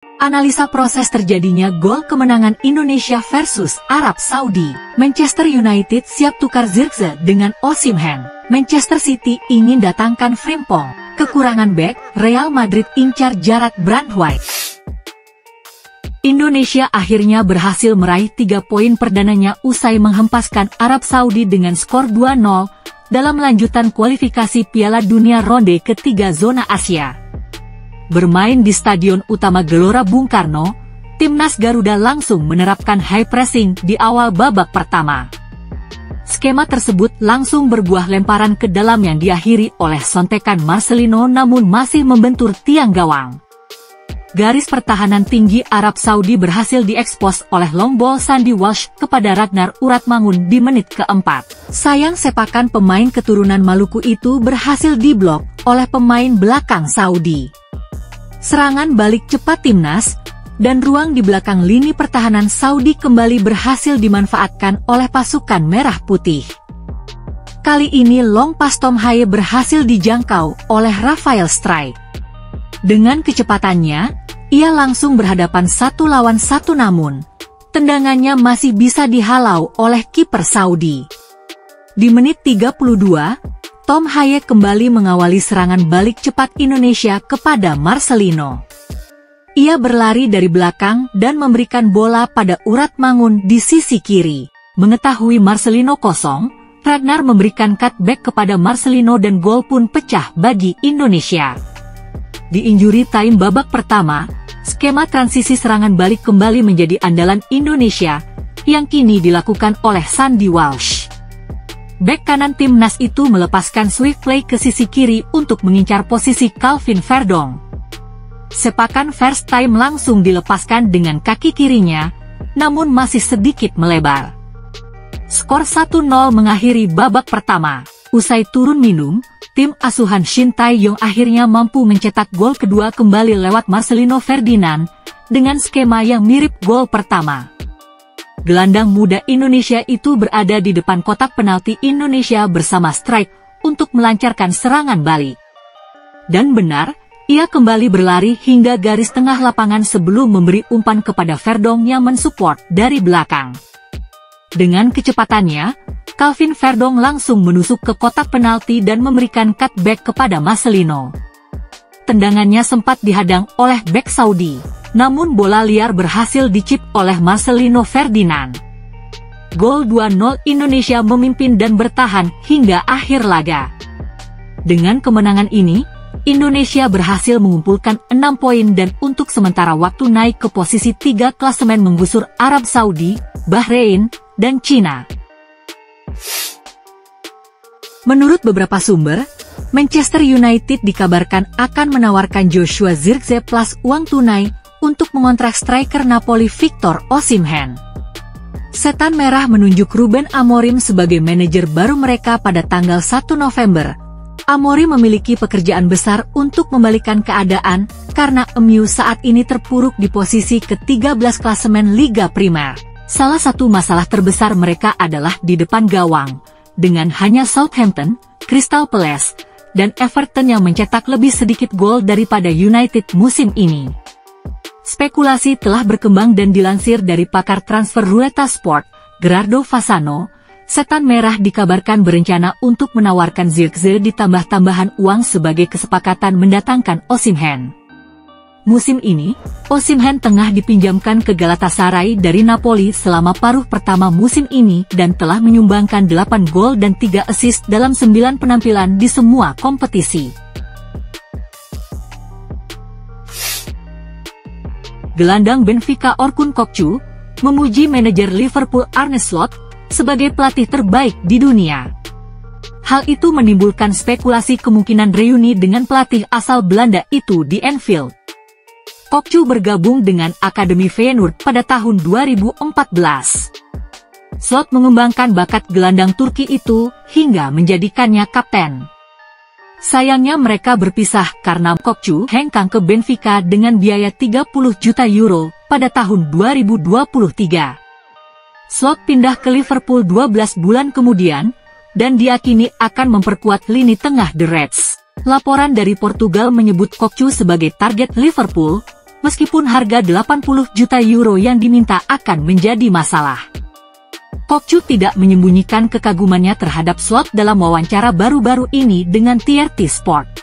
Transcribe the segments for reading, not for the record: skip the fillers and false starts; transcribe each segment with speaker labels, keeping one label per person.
Speaker 1: Analisa proses terjadinya gol kemenangan Indonesia versus Arab Saudi. Manchester United siap tukar Zirkzee dengan Osimhen. Manchester City ingin datangkan Frimpong. Kekurangan bek, Real Madrid incar Jarrad Brandtwaite. Indonesia akhirnya berhasil meraih 3 poin perdananya usai menghempaskan Arab Saudi dengan skor 2-0 dalam lanjutan kualifikasi Piala Dunia ronde ketiga zona Asia. Bermain di Stadion Utama Gelora Bung Karno, timnas Garuda langsung menerapkan high pressing di awal babak pertama. Skema tersebut langsung berbuah lemparan ke dalam yang diakhiri oleh sontekan Marcelino namun masih membentur tiang gawang. Garis pertahanan tinggi Arab Saudi berhasil diekspos oleh long ball Sandy Walsh kepada Ragnar Uratmangun di menit keempat. Sayang sepakan pemain keturunan Maluku itu berhasil diblok oleh pemain belakang Saudi. Serangan balik cepat timnas, dan ruang di belakang lini pertahanan Saudi kembali berhasil dimanfaatkan oleh pasukan merah putih. Kali ini long pass Tom Haye berhasil dijangkau oleh Rafael Strike. Dengan kecepatannya, ia langsung berhadapan 1 lawan 1 namun, tendangannya masih bisa dihalau oleh kiper Saudi. Di menit 32, Tom Haye kembali mengawali serangan balik cepat Indonesia kepada Marcelino. Ia berlari dari belakang dan memberikan bola pada Uratmangun di sisi kiri. Mengetahui Marcelino kosong, Ragnar memberikan cutback kepada Marcelino dan gol pun pecah bagi Indonesia. Di injury time babak pertama, skema transisi serangan balik kembali menjadi andalan Indonesia, yang kini dilakukan oleh Sandy Walsh. Bek kanan timnas itu melepaskan swift play ke sisi kiri untuk mengincar posisi Calvin Verdong. Sepakan first time langsung dilepaskan dengan kaki kirinya, namun masih sedikit melebar. Skor 1-0 mengakhiri babak pertama. Usai turun minum, tim asuhan Shin Tae-yong akhirnya mampu mencetak gol kedua kembali lewat Marcelino Ferdinand, dengan skema yang mirip gol pertama. Gelandang muda Indonesia itu berada di depan kotak penalti Indonesia bersama Strike untuk melancarkan serangan balik. Dan benar, ia kembali berlari hingga garis tengah lapangan sebelum memberi umpan kepada Verdong yang mensupport dari belakang. Dengan kecepatannya, Calvin Verdong langsung menusuk ke kotak penalti dan memberikan cutback kepada Marcelino. Tendangannya sempat dihadang oleh bek Saudi. Namun bola liar berhasil dicip oleh Marcelino Ferdinand. Gol 2-0 Indonesia memimpin dan bertahan hingga akhir laga. Dengan kemenangan ini, Indonesia berhasil mengumpulkan 6 poin dan untuk sementara waktu naik ke posisi 3 klasemen menggusur Arab Saudi, Bahrain, dan Cina. Menurut beberapa sumber, Manchester United dikabarkan akan menawarkan Joshua Zirkzee plus uang tunai untuk mengontrak striker Napoli Victor Osimhen. Setan Merah menunjuk Ruben Amorim sebagai manajer baru mereka pada tanggal 1 November. Amorim memiliki pekerjaan besar untuk membalikan keadaan, karena MU saat ini terpuruk di posisi ke-13 klasemen Liga Primer. Salah satu masalah terbesar mereka adalah di depan gawang, dengan hanya Southampton, Crystal Palace, dan Everton yang mencetak lebih sedikit gol daripada United musim ini. Spekulasi telah berkembang dan dilansir dari pakar transfer Ruleta Sport, Gerardo Fasano. Setan Merah dikabarkan berencana untuk menawarkan Zirkzee ditambah tambahan uang sebagai kesepakatan mendatangkan Osimhen. Musim ini, Osimhen tengah dipinjamkan ke Galatasaray dari Napoli selama paruh pertama musim ini dan telah menyumbangkan 8 gol dan 3 assist dalam 9 penampilan di semua kompetisi. Gelandang Benfica Orkun Kokcu memuji manajer Liverpool Arne Slot sebagai pelatih terbaik di dunia. Hal itu menimbulkan spekulasi kemungkinan reuni dengan pelatih asal Belanda itu di Anfield. Kokcu bergabung dengan Akademi Feyenoord pada tahun 2014. Slot mengembangkan bakat gelandang Turki itu hingga menjadikannya kapten. Sayangnya mereka berpisah karena Kokcu hengkang ke Benfica dengan biaya 30 juta euro pada tahun 2023. Slot pindah ke Liverpool 12 bulan kemudian, dan diyakini akan memperkuat lini tengah The Reds. Laporan dari Portugal menyebut Kokcu sebagai target Liverpool, meskipun harga 80 juta euro yang diminta akan menjadi masalah. Kokcu tidak menyembunyikan kekagumannya terhadap Slot dalam wawancara baru-baru ini dengan TRT Sport.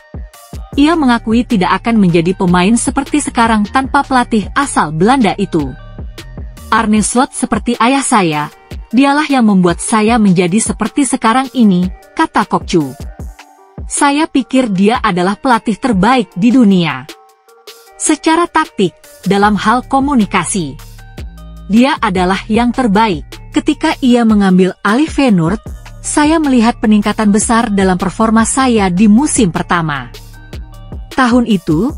Speaker 1: Ia mengakui tidak akan menjadi pemain seperti sekarang tanpa pelatih asal Belanda itu. Arne Slot seperti ayah saya, dialah yang membuat saya menjadi seperti sekarang ini, kata Kokcu. Saya pikir dia adalah pelatih terbaik di dunia. Secara taktik, dalam hal komunikasi, dia adalah yang terbaik. Ketika ia mengambil alih Feyenoord, saya melihat peningkatan besar dalam performa saya di musim pertama. Tahun itu,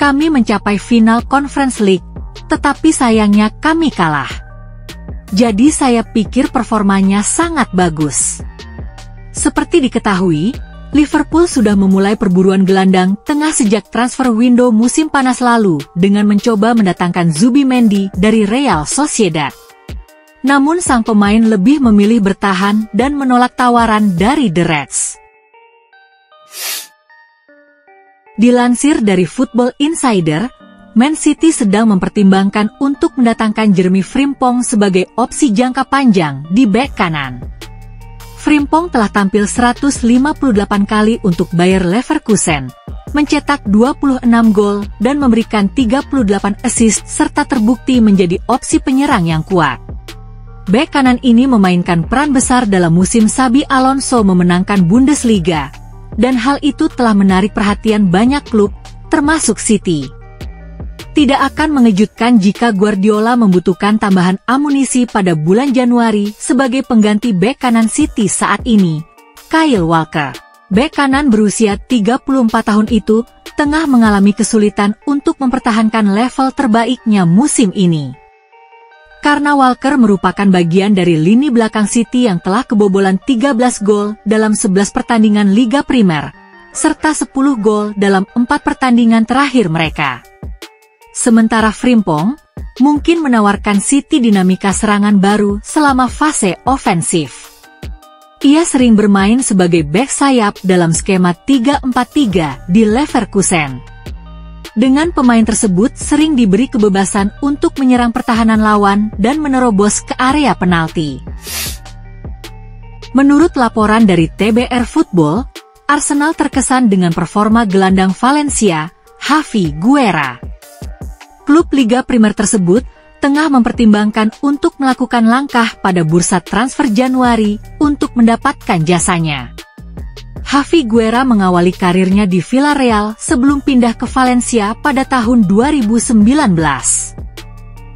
Speaker 1: kami mencapai final Conference League, tetapi sayangnya kami kalah. Jadi saya pikir performanya sangat bagus. Seperti diketahui, Liverpool sudah memulai perburuan gelandang tengah sejak transfer window musim panas lalu dengan mencoba mendatangkan Zubimendi dari Real Sociedad. Namun sang pemain lebih memilih bertahan dan menolak tawaran dari The Reds. Dilansir dari Football Insider, Man City sedang mempertimbangkan untuk mendatangkan Jeremy Frimpong sebagai opsi jangka panjang di bek kanan. Frimpong telah tampil 158 kali untuk Bayer Leverkusen, mencetak 26 gol dan memberikan 38 assist serta terbukti menjadi opsi penyerang yang kuat. Bek kanan ini memainkan peran besar dalam musim Xabi Alonso memenangkan Bundesliga, dan hal itu telah menarik perhatian banyak klub, termasuk City. Tidak akan mengejutkan jika Guardiola membutuhkan tambahan amunisi pada bulan Januari sebagai pengganti bek kanan City saat ini, Kyle Walker. Bek kanan berusia 34 tahun itu tengah mengalami kesulitan untuk mempertahankan level terbaiknya musim ini. Karena Walker merupakan bagian dari lini belakang City yang telah kebobolan 13 gol dalam 11 pertandingan Liga Primer, serta 10 gol dalam 4 pertandingan terakhir mereka. Sementara Frimpong mungkin menawarkan City dinamika serangan baru selama fase ofensif. Ia sering bermain sebagai bek sayap dalam skema 3-4-3 di Leverkusen. Dengan pemain tersebut sering diberi kebebasan untuk menyerang pertahanan lawan dan menerobos ke area penalti. Menurut laporan dari TBR Football, Arsenal terkesan dengan performa gelandang Valencia, Javi Guerra. Klub Liga Primer tersebut tengah mempertimbangkan untuk melakukan langkah pada bursa transfer Januari untuk mendapatkan jasanya. Javi Guerra mengawali karirnya di Villarreal sebelum pindah ke Valencia pada tahun 2019.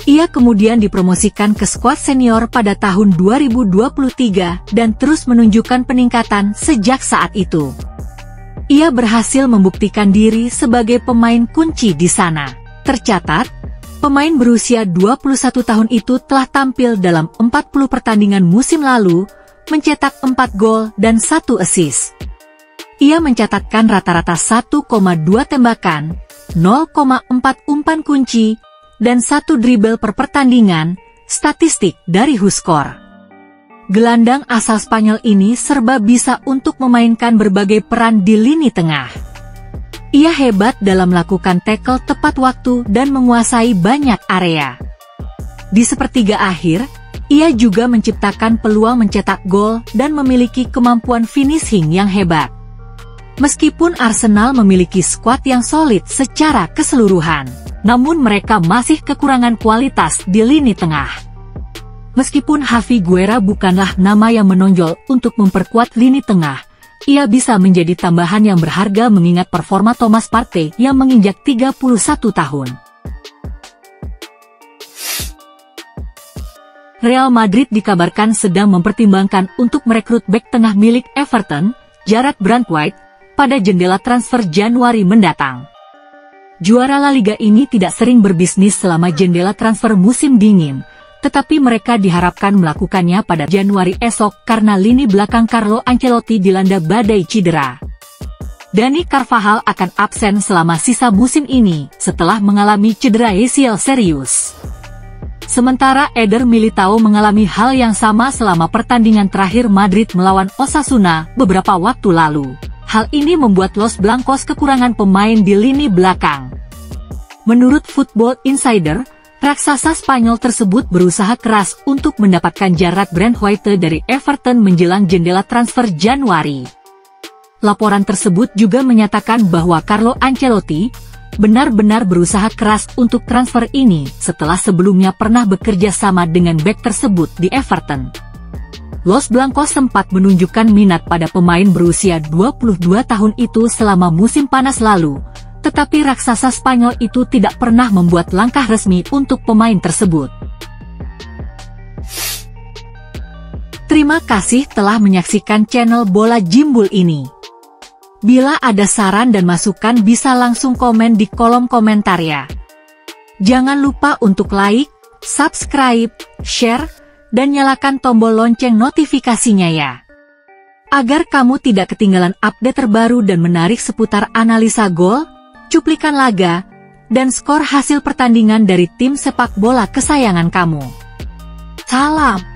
Speaker 1: Ia kemudian dipromosikan ke skuad senior pada tahun 2023 dan terus menunjukkan peningkatan sejak saat itu. Ia berhasil membuktikan diri sebagai pemain kunci di sana. Tercatat, pemain berusia 21 tahun itu telah tampil dalam 40 pertandingan musim lalu, mencetak 4 gol dan 1 assist. Ia mencatatkan rata-rata 1,2 tembakan, 0,4 umpan kunci, dan 1 dribble per pertandingan, statistik dari WhoScored. Gelandang asal Spanyol ini serba bisa untuk memainkan berbagai peran di lini tengah. Ia hebat dalam melakukan tackle tepat waktu dan menguasai banyak area. Di sepertiga akhir, ia juga menciptakan peluang mencetak gol dan memiliki kemampuan finishing yang hebat. Meskipun Arsenal memiliki skuad yang solid secara keseluruhan, namun mereka masih kekurangan kualitas di lini tengah. Meskipun Javi Guerra bukanlah nama yang menonjol untuk memperkuat lini tengah, ia bisa menjadi tambahan yang berharga mengingat performa Thomas Partey yang menginjak 31 tahun. Real Madrid dikabarkan sedang mempertimbangkan untuk merekrut bek tengah milik Everton, Jarrad Branthwaite, pada jendela transfer Januari mendatang. Juara La Liga ini tidak sering berbisnis selama jendela transfer musim dingin, tetapi mereka diharapkan melakukannya pada Januari esok karena lini belakang Carlo Ancelotti dilanda badai cedera. Dani Carvajal akan absen selama sisa musim ini setelah mengalami cedera ACL serius. Sementara Eder Militao mengalami hal yang sama selama pertandingan terakhir Madrid melawan Osasuna beberapa waktu lalu. Hal ini membuat Los Blancos kekurangan pemain di lini belakang. Menurut Football Insider, raksasa Spanyol tersebut berusaha keras untuk mendapatkan Jarrad Brandtwaite dari Everton menjelang jendela transfer Januari. Laporan tersebut juga menyatakan bahwa Carlo Ancelotti benar-benar berusaha keras untuk transfer ini setelah sebelumnya pernah bekerja sama dengan bek tersebut di Everton. Los Blancos sempat menunjukkan minat pada pemain berusia 22 tahun itu selama musim panas lalu, tetapi raksasa Spanyol itu tidak pernah membuat langkah resmi untuk pemain tersebut. Terima kasih telah menyaksikan channel Bola Jimbul ini. Bila ada saran dan masukan bisa langsung komen di kolom komentar ya. Jangan lupa untuk like, subscribe, share, dan nyalakan tombol lonceng notifikasinya ya. Agar kamu tidak ketinggalan update terbaru dan menarik seputar analisa gol, cuplikan laga, dan skor hasil pertandingan dari tim sepak bola kesayangan kamu. Salam!